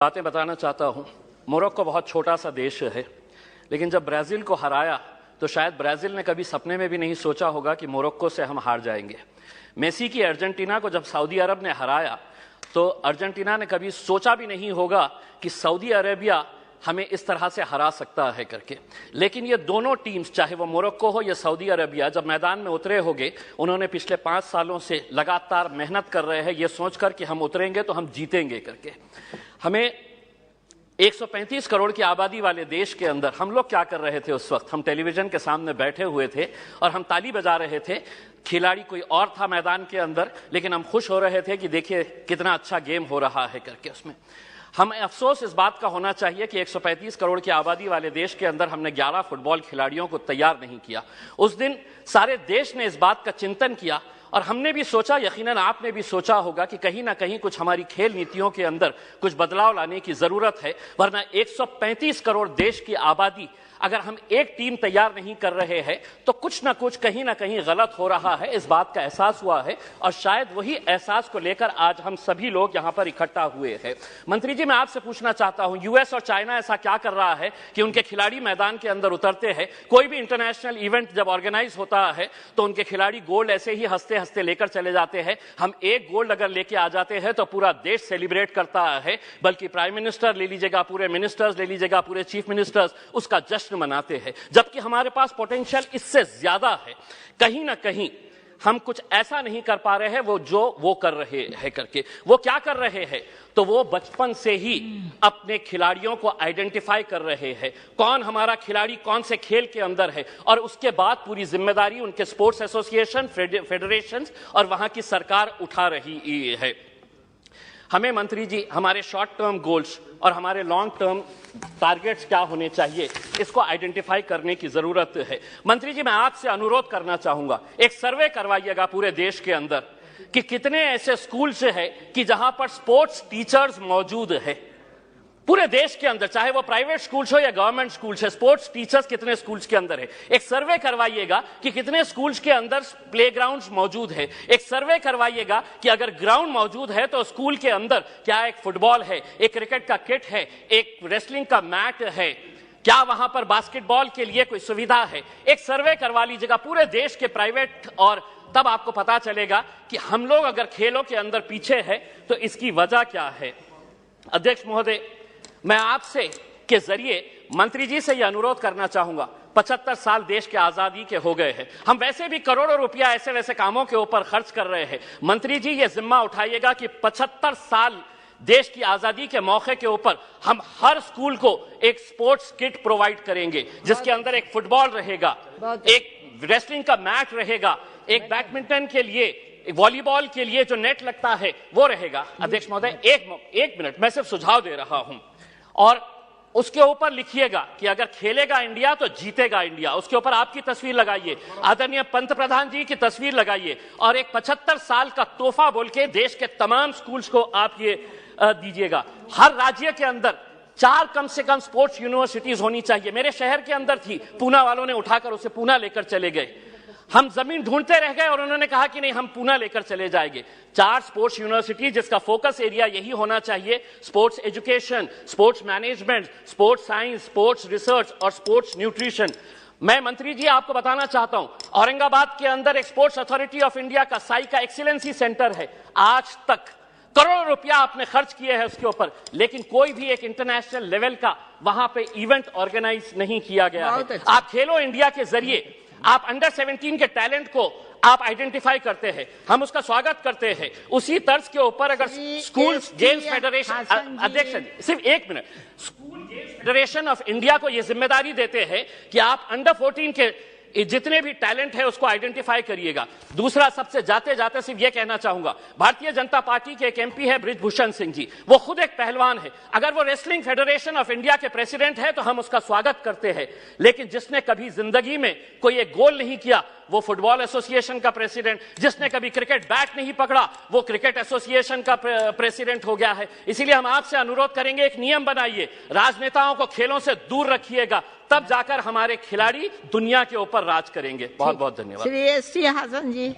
बातें बताना चाहता हूं। मोरक्को बहुत छोटा सा देश है, लेकिन जब ब्राजील को हराया तो शायद ब्राजील ने कभी सपने में भी नहीं सोचा होगा कि मोरक्को से हम हार जाएंगे। मेसी की अर्जेंटीना को जब सऊदी अरब ने हराया तो अर्जेंटीना ने कभी सोचा भी नहीं होगा कि सऊदी अरेबिया हमें इस तरह से हरा सकता है करके। लेकिन ये दोनों टीम्स, चाहे वो मोरक्को हो या सऊदी अरेबिया, जब मैदान में उतरे होंगे, उन्होंने पिछले 5 सालों से लगातार मेहनत कर रहे हैं ये सोचकर कि हम उतरेंगे तो हम जीतेंगे करके। हमें 135 करोड़ की आबादी वाले देश के अंदर हम लोग क्या कर रहे थे उस वक्त? हम टेलीविजन के सामने बैठे हुए थे और हम ताली बजा रहे थे। खिलाड़ी कोई और था मैदान के अंदर, लेकिन हम खुश हो रहे थे कि देखिए कितना अच्छा गेम हो रहा है करके। उसमें हमें अफसोस इस बात का होना चाहिए कि 135 करोड़ की आबादी वाले देश के अंदर हमने 11 फुटबॉल खिलाड़ियों को तैयार नहीं किया। उस दिन सारे देश ने इस बात का चिंतन किया और हमने भी सोचा, यकीनन आपने भी सोचा होगा कि कहीं ना कहीं कुछ हमारी खेल नीतियों के अंदर कुछ बदलाव लाने की जरूरत है, वरना 135 करोड़ देश की आबादी अगर हम एक टीम तैयार नहीं कर रहे हैं तो कुछ ना कुछ कहीं ना कहीं गलत हो रहा है। इस बात का एहसास हुआ है और शायद वही एहसास को लेकर आज हम सभी लोग यहां पर इकट्ठा हुए हैं। मंत्री जी, मैं आपसे पूछना चाहता हूं, यूएस और चाइना ऐसा क्या कर रहा है कि उनके खिलाड़ी मैदान के अंदर उतरते हैं? कोई भी इंटरनेशनल इवेंट जब ऑर्गेनाइज होता है तो उनके खिलाड़ी गोल्ड ऐसे ही हंसते हंसते लेकर चले जाते हैं। हम एक गोल्ड अगर लेके आ जाते हैं तो पूरा देश सेलिब्रेट करता है, बल्कि प्राइम मिनिस्टर ले लीजिएगा, पूरे मिनिस्टर्स ले लीजिएगा, पूरे चीफ मिनिस्टर्स उसका जश्न मनाते हैं, जबकि हमारे पास पोटेंशियल इससे ज्यादा है। कहीं ना कहीं हम कुछ ऐसा नहीं कर पा रहे हैं वो कर रहे हैं करके। वो क्या कर रहे हैं? तो वो बचपन से ही अपने खिलाड़ियों को आइडेंटिफाई कर रहे हैं, कौन हमारा खिलाड़ी कौन से खेल के अंदर है, और उसके बाद पूरी जिम्मेदारी उनके स्पोर्ट्स एसोसिएशन, फेडरेशन और वहां की सरकार उठा रही है। हमें मंत्री जी हमारे शॉर्ट टर्म गोल्स और हमारे लॉन्ग टर्म टारगेट्स क्या होने चाहिए, इसको आइडेंटिफाई करने की जरूरत है। मंत्री जी, मैं आपसे अनुरोध करना चाहूंगा, एक सर्वे करवाइएगा पूरे देश के अंदर कि कितने ऐसे स्कूल्स हैं कि जहां पर स्पोर्ट्स टीचर्स मौजूद है। पूरे देश के अंदर, चाहे वो प्राइवेट स्कूल्स हो या गवर्नमेंट स्कूल्स है, स्पोर्ट्स टीचर्स कितने स्कूल्स के अंदर है। एक सर्वे करवाइएगा कि कितने स्कूल्स के अंदर प्लेग्राउंड्स मौजूद है। एक सर्वे करवाइएगा कि अगर ग्राउंड मौजूद है तो स्कूल के अंदर क्या एक फुटबॉल है, एक क्रिकेट का किट है, एक रेसलिंग का मैट है, क्या वहां पर बास्केटबॉल के लिए कोई सुविधा है। एक सर्वे करवा लीजिएगा पूरे देश के प्राइवेट, और तब आपको पता चलेगा कि हम लोग अगर खेलों के अंदर पीछे है तो इसकी वजह क्या है। अध्यक्ष महोदय, मैं आपसे के जरिए मंत्री जी से यह अनुरोध करना चाहूंगा, 75 साल देश के आजादी के हो गए हैं, हम वैसे भी करोड़ों रुपया ऐसे वैसे कामों के ऊपर खर्च कर रहे हैं। मंत्री जी, ये जिम्मा उठाइएगा कि 75 साल देश की आजादी के मौके के ऊपर हम हर स्कूल को एक स्पोर्ट्स किट प्रोवाइड करेंगे, जिसके अंदर एक फुटबॉल रहेगा, एक रेसलिंग का मैट रहेगा, एक बैडमिंटन के लिए, वॉलीबॉल के लिए जो नेट लगता है वो रहेगा। अध्यक्ष महोदय, एक मिनट, मैं सिर्फ सुझाव दे रहा हूं, और उसके ऊपर लिखिएगा कि अगर खेलेगा इंडिया तो जीतेगा इंडिया। उसके ऊपर आपकी तस्वीर लगाइए, आदरणीय पंत प्रधान जी की तस्वीर लगाइए, और एक 75 साल का तोहफा बोल के देश के तमाम स्कूल्स को आप ये दीजिएगा। हर राज्य के अंदर 4 कम से कम स्पोर्ट्स यूनिवर्सिटीज होनी चाहिए। मेरे शहर के अंदर थी, पूना वालों ने उठाकर उसे पूना लेकर चले गए। हम जमीन ढूंढते रह गए और उन्होंने कहा कि नहीं, हम पूना लेकर चले जाएंगे। 4 स्पोर्ट्स यूनिवर्सिटी, जिसका फोकस एरिया यही होना चाहिए, sports education, sports management, sports science, sports research और स्पोर्ट्स न्यूट्रिशन। मैं मंत्री जी आपको बताना चाहता हूं, औरंगाबाद के अंदर एक स्पोर्ट्स अथॉरिटी ऑफ इंडिया का साई का एक्सीलेंसी सेंटर है। आज तक करोड़ों रुपया आपने खर्च किए हैं उसके ऊपर, लेकिन कोई भी एक इंटरनेशनल लेवल का वहां पे इवेंट ऑर्गेनाइज नहीं किया गया है। आप खेलो इंडिया के जरिए आप अंडर 17 के टैलेंट को आप आइडेंटिफाई करते हैं, हम उसका स्वागत करते हैं। उसी तर्ज के ऊपर अगर स्कूल गेम्स फेडरेशन, अध्यक्ष सिर्फ 1 minute, school games federation of India को यह जिम्मेदारी देते हैं कि आप अंडर 14 के जितने भी टैलेंट है उसको आइडेंटिफाई करिएगा। दूसरा, सबसे जाते जाते सिर्फ ये कहना चाहूंगा, भारतीय जनता पार्टी के एक एमपी है बृजभूषण सिंह जी, वो खुद एक पहलवान है। अगर वो रेसलिंग फेडरेशन ऑफ इंडिया के प्रेसिडेंट है तो हम उसका स्वागत करते हैं, लेकिन जिसने कभी जिंदगी में कोई एक गोल नहीं किया वो फुटबॉल एसोसिएशन का प्रेसिडेंट, जिसने कभी क्रिकेट बैट नहीं पकड़ा वो क्रिकेट एसोसिएशन का प्रेसिडेंट हो गया है। इसीलिए हम आपसे अनुरोध करेंगे, एक नियम बनाइए, राजनेताओं को खेलों से दूर रखिएगा, तब जाकर हमारे खिलाड़ी दुनिया के ऊपर राज करेंगे। बहुत बहुत धन्यवाद। श्री एस टी हासन जी।